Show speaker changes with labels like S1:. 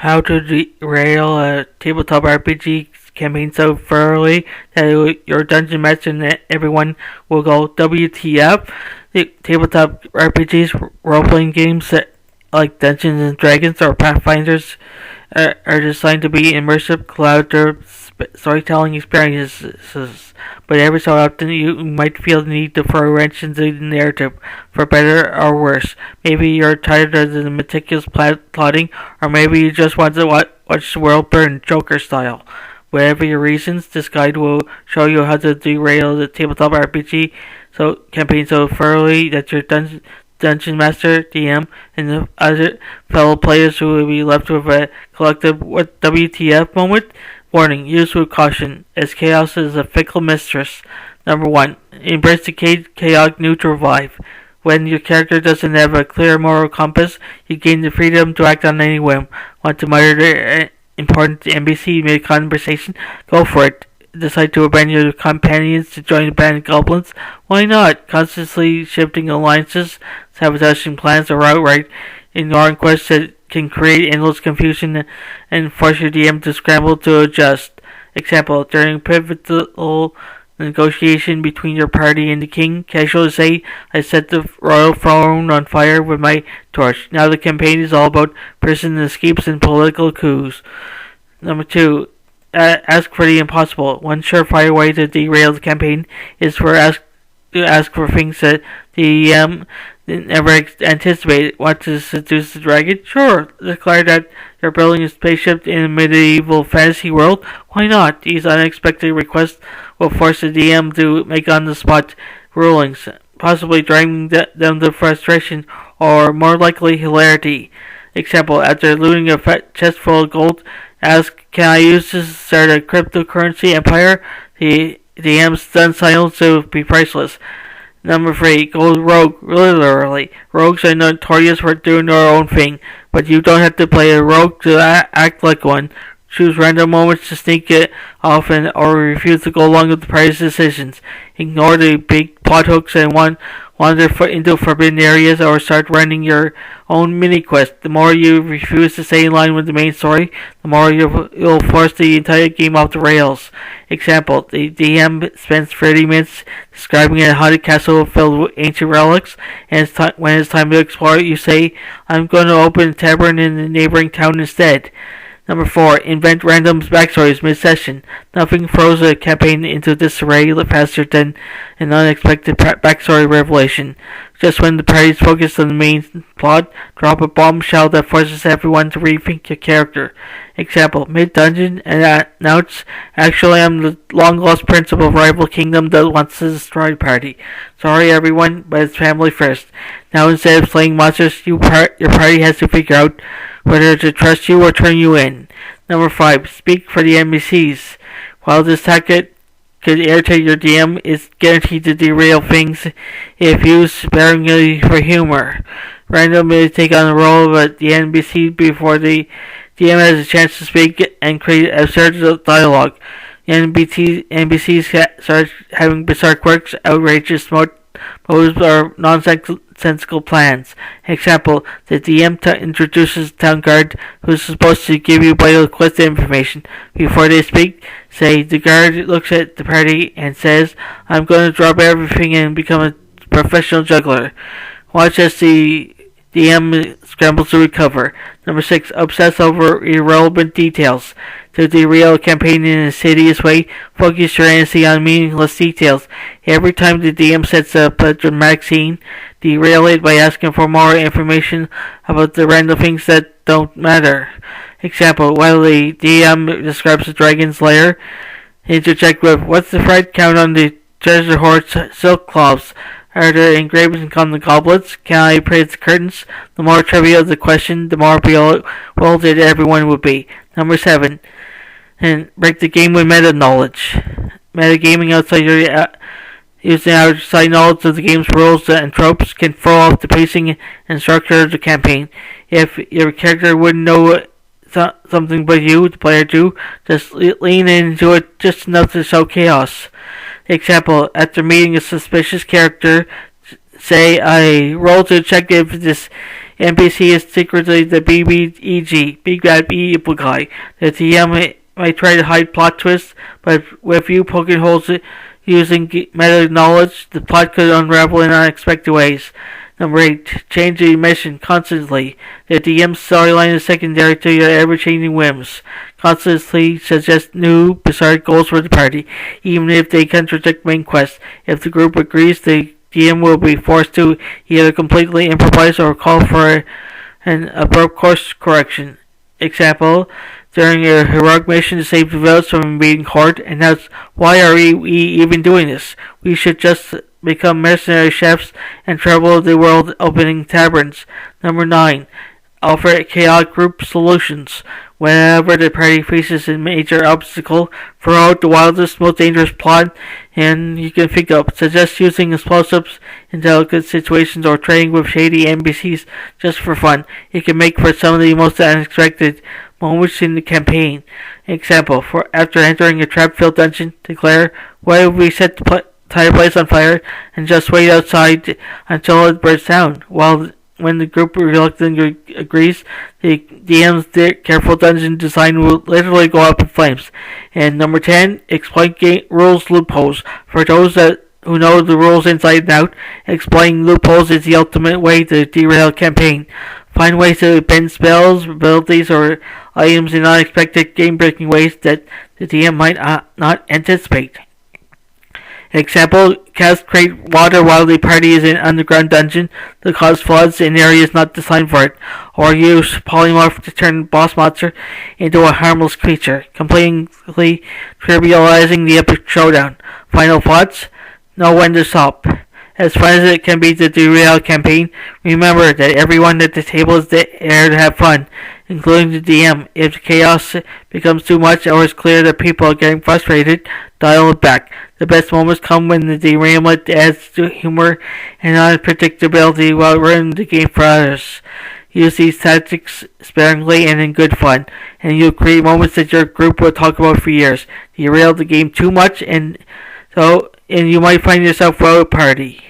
S1: How to derail a tabletop RPG campaign so thoroughly that your dungeon master and everyone will go WTF. The tabletop RPGs, role-playing games like Dungeons and Dragons or Pathfinders are designed to be immersive, collaborative storytelling experiences, but every so often you might feel the need to throw a wrench into the narrative, for better or worse. Maybe you're tired of the meticulous plotting, or maybe you just want to watch the world burn, Joker style. Whatever your reasons, this guide will show you how to derail the tabletop RPG campaign so thoroughly that your dungeon master, DM, and the other fellow players who will be left with a collective "What WTF" moment. Warning: use with caution, as chaos is a fickle mistress. Number 1. Embrace the chaotic neutral vibe. When your character doesn't have a clear moral compass, you gain the freedom to act on any whim. Want to murder important NPC mid-conversation? Go for it. Decide to abandon your companions to join the band of goblins? Why not? Constantly shifting alliances, sabotaging plans, or outright ignoring quests that can create endless confusion and force your DM to scramble to adjust. Example: during pivotal negotiation between your party and the king, casually say, "I set the royal throne on fire with my torch." Now the campaign is all about prison escapes and political coups. Number 2. Ask for the impossible. One surefire way to derail the campaign is to ask for things that the never anticipated. Want to seduce the dragon? Sure. Declare that you're building a spaceship in a medieval fantasy world? Why not? These unexpected requests will force the DM to make on-the-spot rulings, possibly driving them to frustration or, more likely, hilarity. Example: after looting a chest full of gold, ask, "Can I use this to start a cryptocurrency empire?" The DM's stunned silence will be priceless. Number 3. Go rogue. Literally. Rogues are notorious for doing their own thing, but you don't have to play a rogue to act like one. Choose random moments to sneak it off or refuse to go along with the party's decisions. Ignore the big plot hooks and wander into forbidden areas or start running your own mini-quest. The more you refuse to stay in line with the main story, the more you'll force the entire game off the rails. Example: the DM spends 30 minutes describing a haunted castle filled with ancient relics, and when it's time to explore it, you say, "I'm going to open a tavern in the neighboring town instead." Number 4. Invent random backstories mid-session. Nothing throws a campaign into disarray faster than an unexpected backstory revelation. Just when the party's focused on the main plot, drop a bombshell that forces everyone to rethink your character. Example: mid-dungeon, and announce, "Actually, I'm the long-lost prince of a rival kingdom that wants to destroy the party. Sorry everyone, but it's family first." Now instead of slaying monsters, your party has to figure out whether to trust you or turn you in. Number 5. Speak for the NPCs. While this tactic could irritate your DM, it's guaranteed to derail things if used sparingly for humor. Randomly take on the role of the NPC before the DM has a chance to speak and create absurd dialogue. The NPCs start having bizarre quirks, outrageous motives, or nonsensical plans. Example: the DM introduces the town guard, who's supposed to give you vital quest information. Before they speak, say, the guard looks at the party and says, "I'm going to drop everything and become a professional juggler." Watch as the DM scrambles to recover. Number 6. Obsess over irrelevant details. To derail a campaign in a insidious way, focus your energy on meaningless details. Every time the DM sets up a dramatic scene, derail it by asking for more information about the random things that don't matter. Example: while the DM describes the dragon's lair, interject with, "What's the fright count on the treasure hoard's silk cloths? Are there engravings on the goblets? Can I praise the curtains?" The more trivial the question, the more bewildered everyone would be. Number 7. And break the game with meta knowledge. Metagaming outside your using outside knowledge of the game's rules and tropes can throw off the pacing and structure of the campaign. If your character wouldn't know something but you, the player, do, just lean into it just enough to show chaos. Example: after meeting a suspicious character, say, "I roll to check if this NPC is secretly the BBEG, Big Bad Evil Guy. The DM might try to hide plot twists, but with you poking holes using meta knowledge, the plot could unravel in unexpected ways. Number 8. Change the mission constantly. The DM's storyline is secondary to your ever-changing whims. Constantly suggest new, bizarre goals for the party, even if they contradict main quest. If the group agrees, the DM will be forced to either completely improvise or call for an abrupt course correction. Example, during a heroic mission to save the village from a being horde, and that's why are we even doing this? We should just become mercenary chefs and travel the world opening taverns. Number 9. Offer chaotic group solutions. Whenever the party faces a major obstacle, throw out the wildest, most dangerous plot and you can think of. Suggest using explosives in delicate situations or trading with shady NPCs just for fun. It can make for some of the most unexpected moments in the campaign. Example, for after entering a trap-filled dungeon, declare, why would we set the entire place on fire and just wait outside until it burns down? When the group reluctantly agrees, the DM's careful dungeon design will literally go up in flames. And number 10, exploit rules loopholes. For those who know the rules inside and out, exploiting loopholes is the ultimate way to derail a campaign. Find ways to bend spells, abilities, or items in unexpected game-breaking ways that the DM might not anticipate. Example, cast create water while the party is in an underground dungeon to cause floods in areas not designed for it, or use polymorph to turn boss monster into a harmless creature, completely trivializing the epic showdown. Final thoughts? Know when to stop. As fun as it can be to derail a campaign, remember that everyone at the table is there to have fun, including the DM. If the chaos becomes too much or it's clear that people are getting frustrated, dial it back. The best moments come when the derailment adds to humor and unpredictability while ruining the game for others. Use these tactics sparingly and in good fun, and you'll create moments that your group will talk about for years. Derail the game too much and you might find yourself without a party.